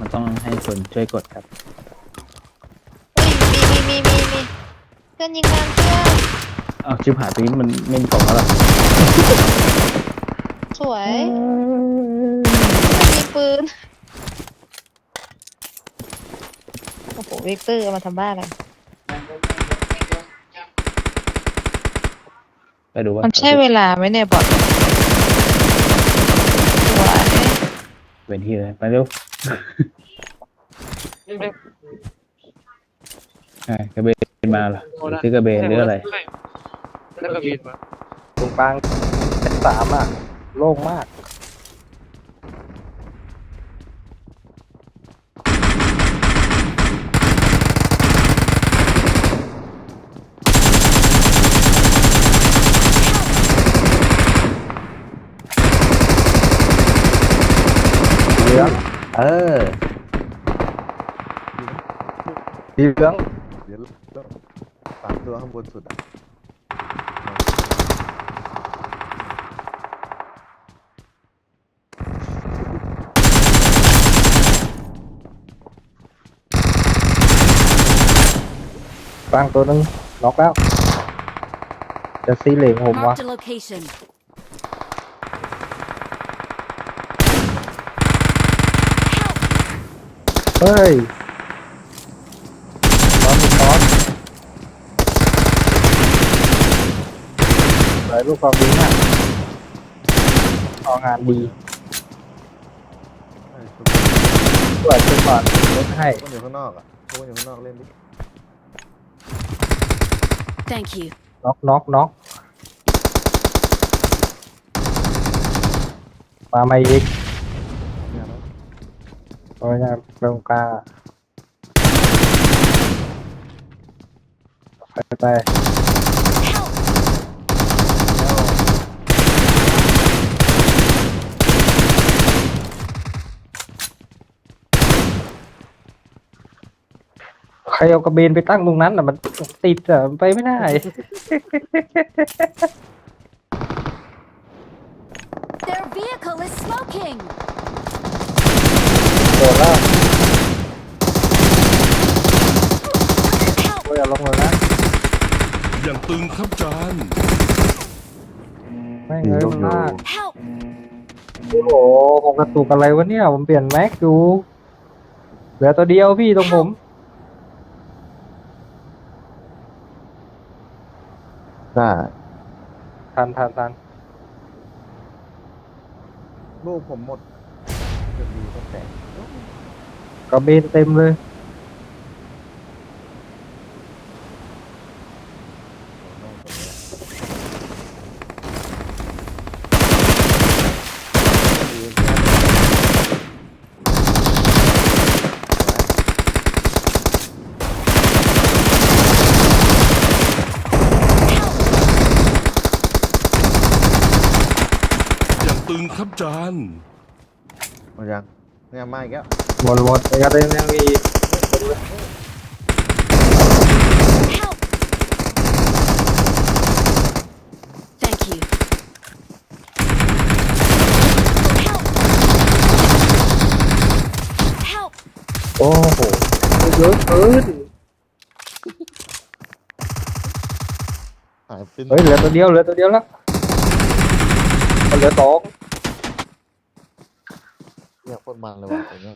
มันต้องให้คนช่วยกดครับอุ้ยมีเพื่อนยิงกันเพื่อน อ้าวชิบหายตรงนี้มันไม่มีกล่องแล้วล่ะ สวยมันมีปืนโอ้โหเวกเตอร์เอามาทำบ้าอะไรไปดูว่า มันใช่เวลาไหมเนี่ยบอทสวย เป็นที่เลยไปเร็วกระเบนมาเหรอหรือซื้อกระเบนหรืออะไร แล้วก็บินมา ตรงกลางชั้นสามอ่ะโล่งมากเหลืองสีเหลือง เดี๋ยวสามตัวข้างบนสุดอ่ะกลางตัวนึงน็อกแล้วจะซีเหลงผมวะ Marked a location. เฮ้ยร้อนหลายลูกความดีมากออกงานดี ใช่ทุก ตรวจไปก่อนลดให้ คนอยู่ข้างนอกอ่ะทุกคนอยู่ข้างนอกเล่นดิ Thank you. น็อกมาไม่อีก เนี่ยนะ โอ้ยนะตรงกลางอะไปใครเอากระเบนไปตั้งตรงนั้นอ่ะมันติดอ่ะมันไปไม่ได้ Their vehicle is smoking. โดนแล้วโอ้ยอย่าลงเลยนะ อย่างตึงครับจาน ไม่เงยมาก Help! โอ้โหผมกระตุกอะไรวะเนี่ยผมเปลี่ยนแม็กอยู่เหลือตัวเดียวพี่ตรงผม ได้ ทัน ลูกผมหมดจะดีก็แตก กระเบนเต็มเลยอย่างตึงครับจาน หมดยังเนี่ยมาอีกแล้ว หมดไอ้กระเด็นยังมี Help! Thank you. Help! Help! โอ้โหเยอะเกิน หายเป็น เฮ้ยเหลือตัวเดียวแล้วเหลือสอง เนี่ยโคตรมันเลยว่ะตรงเนี้ย